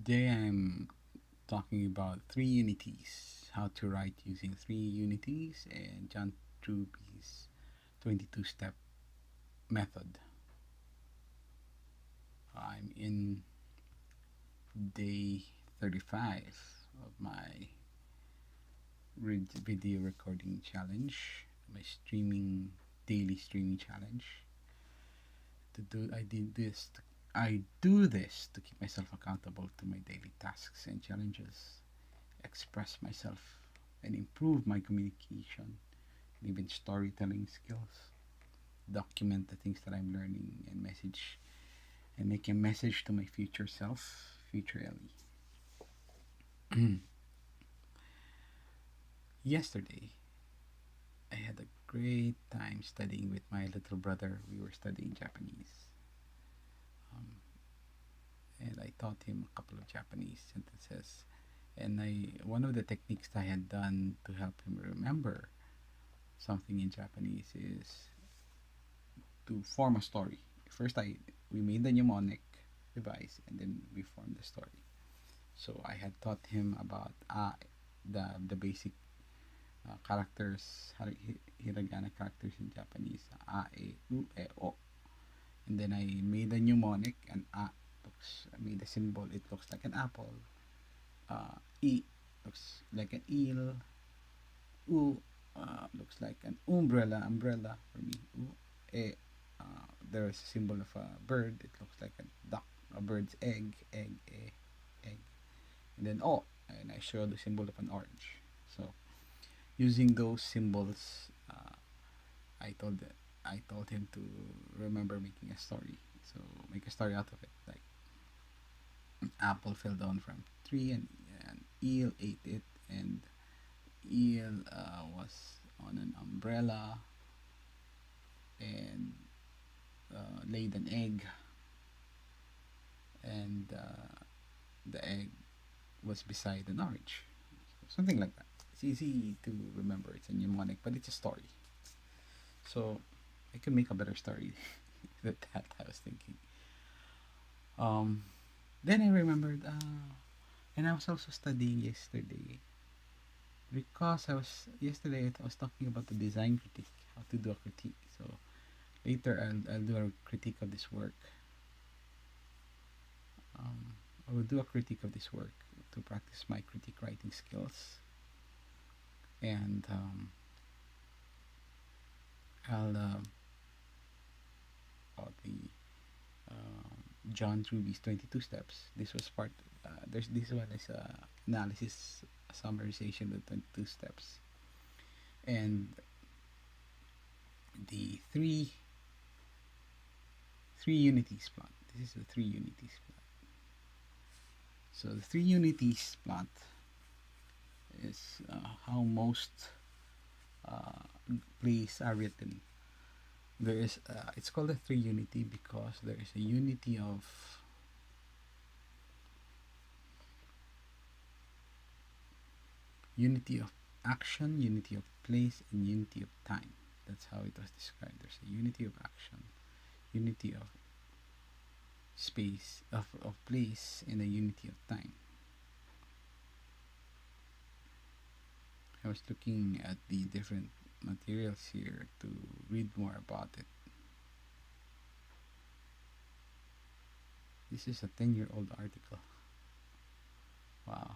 Today I'm talking about three unities, how to write using three unities, and John Truby's 22-step method. I'm in day 35 of my video recording challenge, my daily streaming challenge. I do this to keep myself accountable to my daily tasks and challenges, express myself, and improve my communication and even storytelling skills. Document the things that I'm learning and make a message to my future self, future Ellie. Yesterday, I had a great time studying with my little brother. We were studying Japanese. Um, and I taught him a couple of Japanese sentences. And one of the techniques I had done to help him remember something in Japanese is to form a story. First, we made the mnemonic device, and then we formed the story. So I had taught him about the basic characters, hiragana characters in Japanese, a, e, u, e, o. And then I made a mnemonic, and I made a symbol. It looks like an apple. E looks like an eel. U looks like an umbrella for me. U, e, there's a symbol of a bird. It looks like a duck, a bird's egg, egg, egg. And then O, and I show the symbol of an orange. So using those symbols, I told I told him to remember making a story. So make a story out of it. Like an apple fell down from a tree, and an eel ate it, and eel was on an umbrella and laid an egg, and the egg was beside an orange. Something like that. It's easy to remember. It's a mnemonic, but it's a story. So I could make a better story than that, I was thinking. Um, then I remembered, and I was also studying yesterday because I was talking about the design critique, how to do a critique. So later I'll do a critique of this work. I will do a critique of this work to practice my critique writing skills, and I'll about the John Truby's 22 steps. This was part. This one is a analysis, a summarization of 22 steps, and the three unities plot. This is the three unities plot. So the three unities plot is how most uh, plays are written. There is it's called a three unity because there is a unity of action, unity of place, and unity of time. That's how it was described. There's a unity of action, unity of space, of place, and a unity of time. I was looking at the different materials here to read more about it. This is a 10-year-old article. Wow.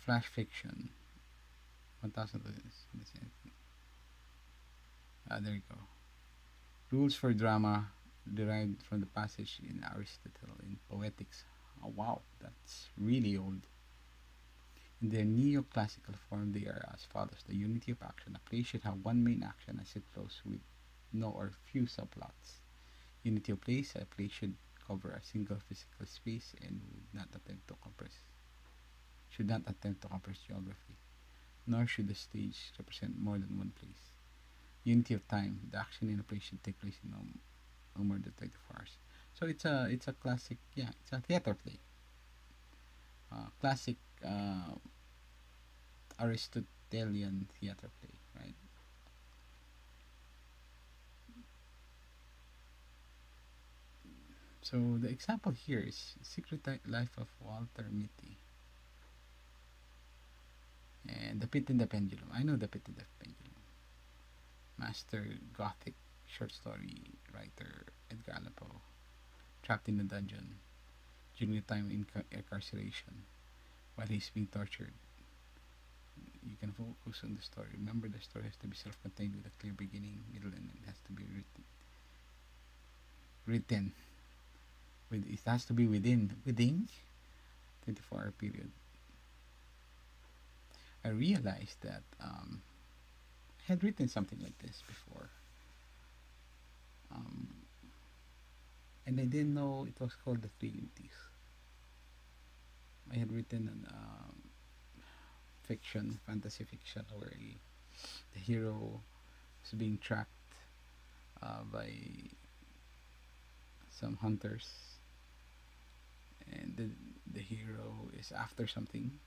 Flash fiction. 1000. There you go. Rules for drama derived from the passage in Aristotle in Poetics. Oh, wow, that's really old. In their neoclassical form, they are as follows: the unity of action. A play should have one main action as it flows with no or few subplots. Unity of place. A play should cover a single physical space and should not attempt to compress geography, nor should the stage represent more than one place. Unity of time. The action in a play should take place in no more than 24 hours. So it's a classic, yeah, it's a theater play. Classic Aristotelian theater play, right? So the example here is Secret Life of Walter Mitty and The Pit and the Pendulum. I know The Pit and the Pendulum. Master Gothic short story writer Edgar Allan Poe, trapped in a dungeon during a time in incarceration while he's being tortured. You can focus on the story. Remember, the story has to be self-contained with a clear beginning, middle, and it has to be written. It has to be within 24-hour period. I realized that I had written something like this before, um, and I didn't know it was called the Three Unities. I had written an fiction, fantasy fiction, where the hero is being tracked by some hunters, and the hero is after something.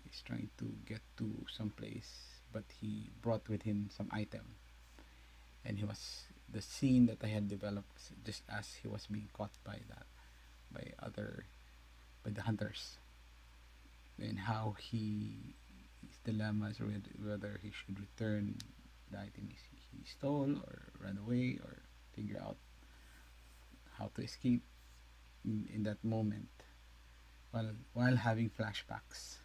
He's trying to get to some place, but he brought with him some item, and he was the scene that I had developed just as he was being caught by the hunters, and how his dilemma is whether he should return the item he stole, or run away, or figure out how to escape in that moment while having flashbacks,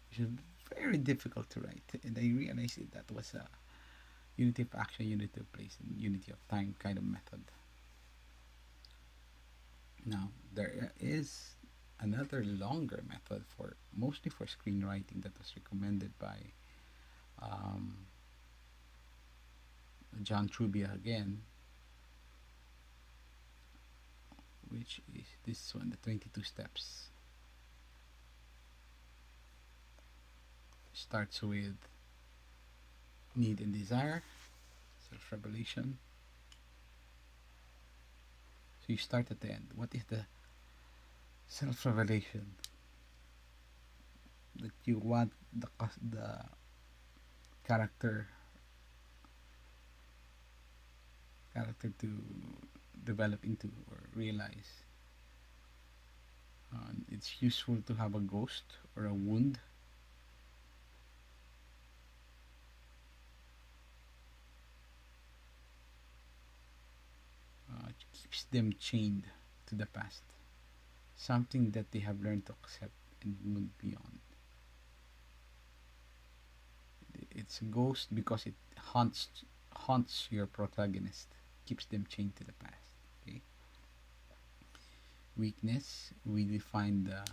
which is very difficult to write. And I realized that was a unity of action, unity of place, and unity of time kind of method. Now there is another longer method for mostly for screenwriting that was recommended by um, John Truby again, which is this one, the 22 steps. Starts with need and desire, self-revelation. So you start at the end. What is the self-revelation that you want the character to develop into or realize? It's useful to have a ghost or a wound. It keeps them chained to the past, something that they have learned to accept and move beyond. It's a ghost because it haunts your protagonist, keeps them chained to the past. Okay. Weakness, we define the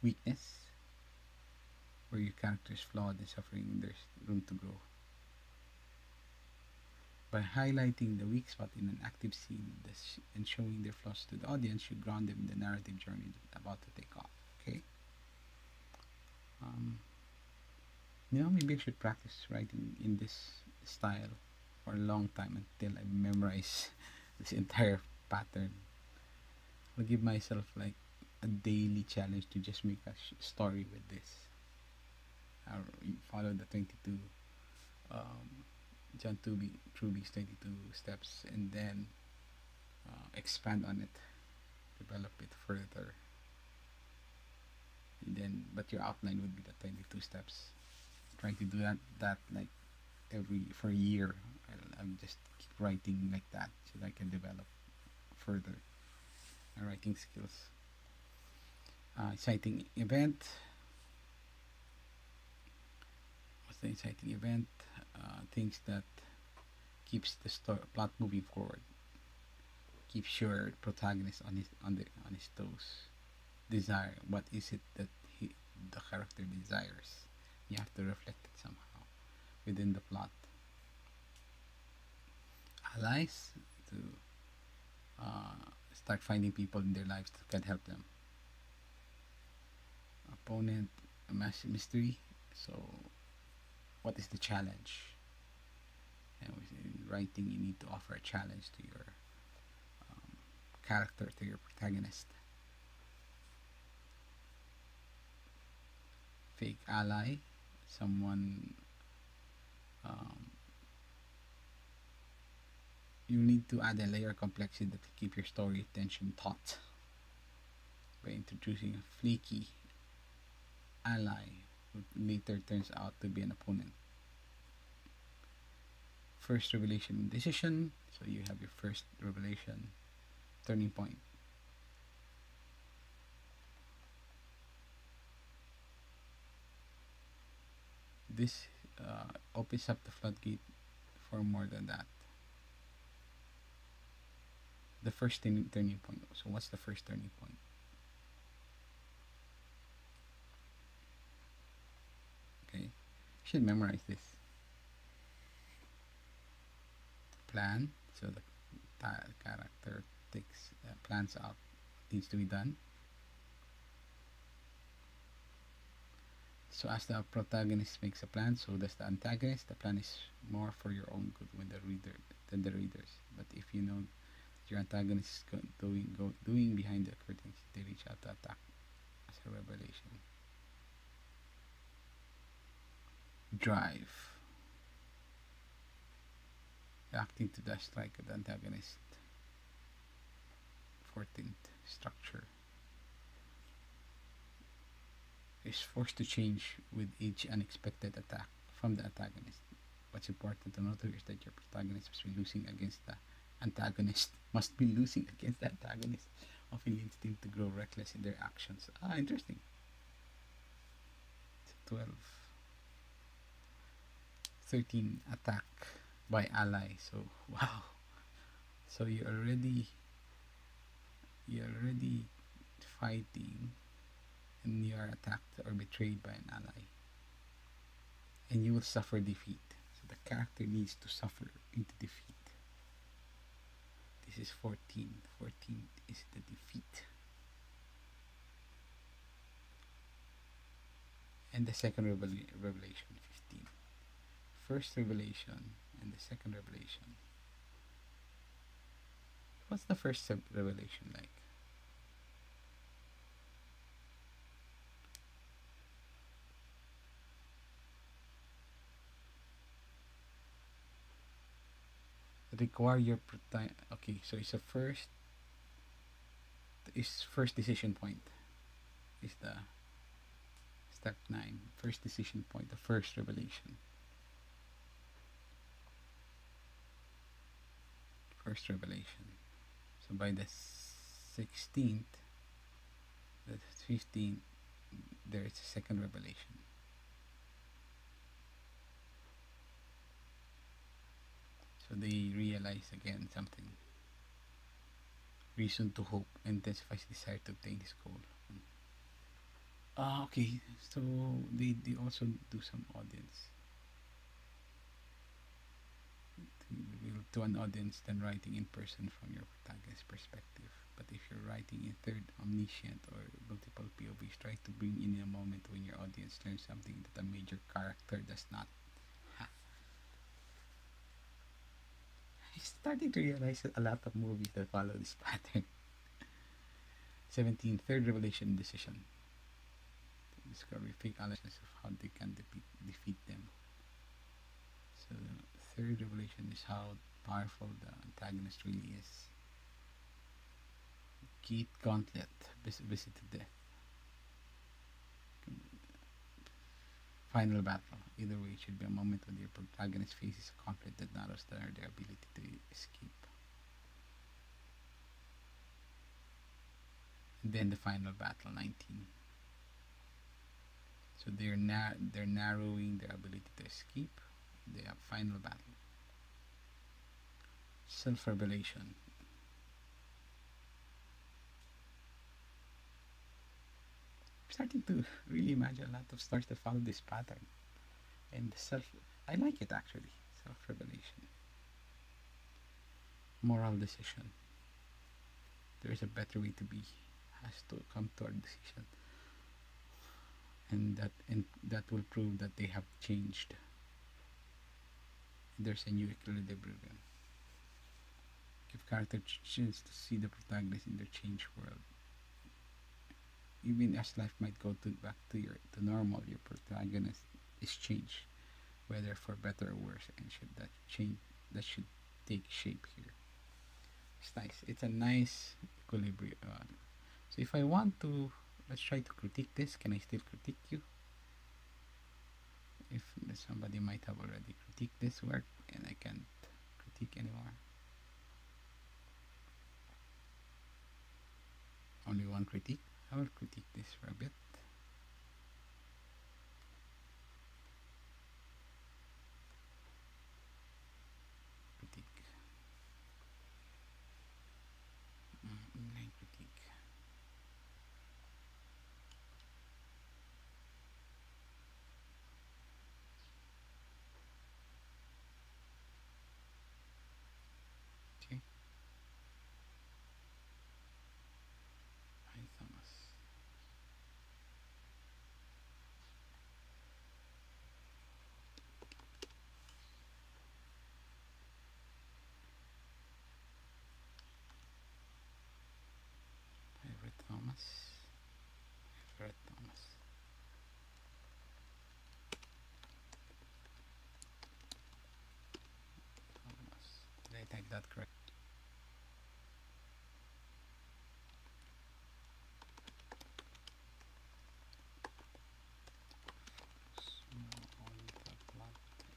weakness where your character is flawed and suffering, there's room to grow. By highlighting the weak spot in an active scene and showing their flaws to the audience, you ground them in the narrative journey about to take off. Okay. Maybe I should practice writing in this style for a long time until I memorize this entire pattern. I'll give myself like a daily challenge to just make a story with this. I'll follow the 22 John Truby's 22 steps, and then expand on it, develop it further. And then, but your outline would be the 22 steps. Trying to do that like for a year. I'll just keep writing like that so that I can develop further my writing skills. Exciting event. What's the exciting event? Things that keeps the plot moving forward. Keeps your protagonist on his toes. Desire. What is it that the character desires? You have to reflect it somehow within the plot. Allies, to start finding people in their lives that can help them. Opponent, a mystery. So, what is the challenge? And in writing, you need to offer a challenge to your character, to your protagonist. Fake ally, someone You need to add a layer of complexity that will keep your story tension taut by introducing a flaky ally who later turns out to be an opponent. First revelation decision. So you have your first revelation turning point. This opens up the floodgate for more than that. The first turning point. So what's the first turning point? Okay, you should memorize this. Plan. So the character takes plans out what needs to be done. So as the protagonist makes a plan, so does the antagonist. The plan is more for your own good when the reader than the readers. But if you know your antagonist is doing behind the curtains, they reach out to attack as a revelation. Drive. Reacting to the strike of the antagonist. 14th structure. Is forced to change with each unexpected attack from the antagonist. What's important to note here is that your protagonist must be losing against the antagonist. Often leads them to grow reckless in their actions. Interesting. 12. 13. Attack by ally. So wow. So you're already fighting and you are attacked or betrayed by an ally. And you will suffer defeat. So the character needs to suffer into defeat. This is 14. 14 is the defeat. And the second revelation, 15. First revelation and the second revelation. What's the first revelation like? Require your okay, so it's a first decision point is the step 9. First decision point, the first revelation. First revelation. So by the 16th, the 15th, there is a second revelation. So they realize again something. Reason to hope intensifies desire to obtain his goal. Okay, so they also do some audience. To an audience than writing in person from your protagonist's perspective. But if you're writing in third, omniscient, or multiple POVs, try to bring in a moment when your audience learns something that a major character does not. I'm starting to realize that a lot of movies that follow this pattern. 17. Third revelation decision. Discovery fake analysis of how they can defeat them. So third revelation is how powerful the antagonist really is. Gate Gauntlet, visited death. Final battle. Either way, it should be a moment when your protagonist faces a conflict that narrows their ability to escape. And then the final battle, 19. So they're narrowing their ability to escape. They have final battle. Self-revelation. I'm starting to really imagine a lot of stories that follow this pattern. And I like it actually. Self-revelation. Moral decision. There is a better way to be. Has to come to our decision. And that will prove that they have changed. There's a new equilibrium. Give character chance to see the protagonist in their changed world. Even as life might go back to normal, your protagonist is changed, whether for better or worse, and that should take shape here. It's nice. It's a nice equilibrium. So if I want to, let's try to critique this. Can I still critique you? If somebody might have already critiqued this work and I can't critique anymore. Only one critique. I will critique this for a bit. Critique. Inline critique. Okay. Hi Thomas. Favorite Thomas. Favorite Thomas. Thomas. Did I type that correct? Small on the plot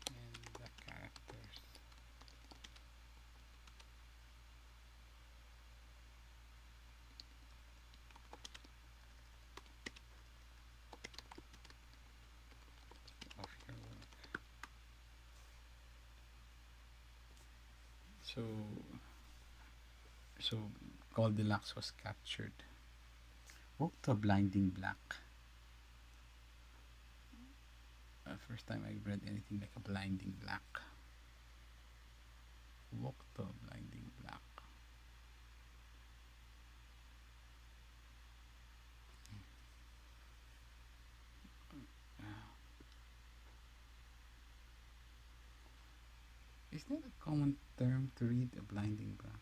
and the characters. Of your work. So, so Goldilocks was captured. Woke to a blinding black. First time I read anything like a blinding black. Woke to a blinding black. Uh, is that a common term to read a blinding black?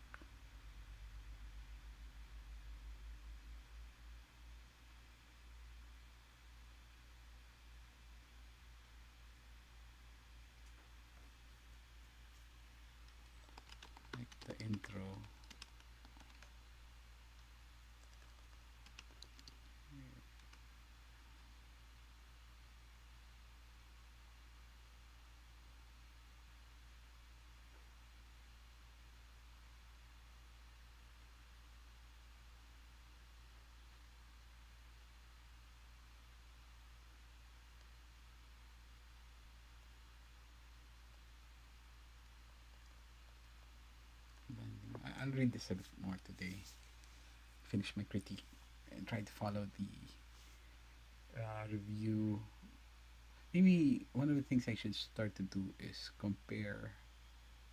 Like the intro. I'll read this a bit more today. Finish my critique and try to follow the review. Maybe one of the things I should start to do is compare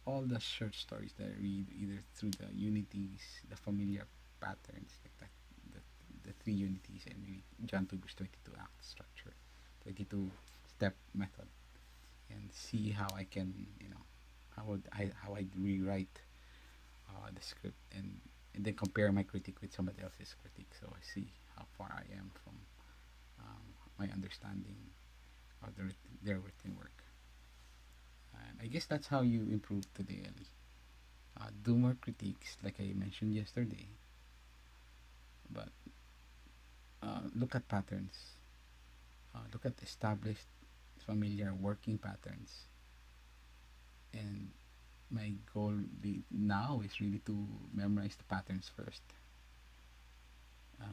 all the short stories that I read either through the unities, the familiar patterns, like that, the three unities, and maybe John Truby's 22 act structure, 22 step method, and see how I can, how I rewrite the script, and then compare my critique with somebody else's critique, so I see how far I am from my understanding of their written work. And I guess that's how you improve today, Ellie. Do more critiques, like I mentioned yesterday, but look at patterns. Look at established, familiar working patterns, and my goal now is really to memorize the patterns first. Uh,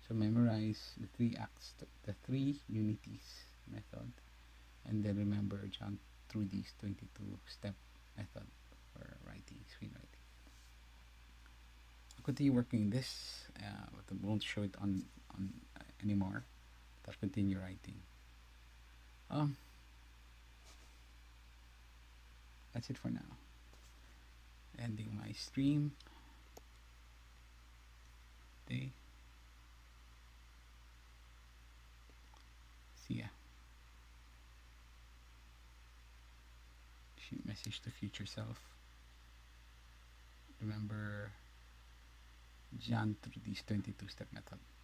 so memorize the three acts, the three unities method, and then remember John Trudy's 22 step method for writing, screenwriting. I'll continue working this, but I won't show it on anymore. But I'll continue writing. Um, that's it for now. Ending my stream. Day. See ya. Shoot message to future self. Remember John Trudy's 22 step method.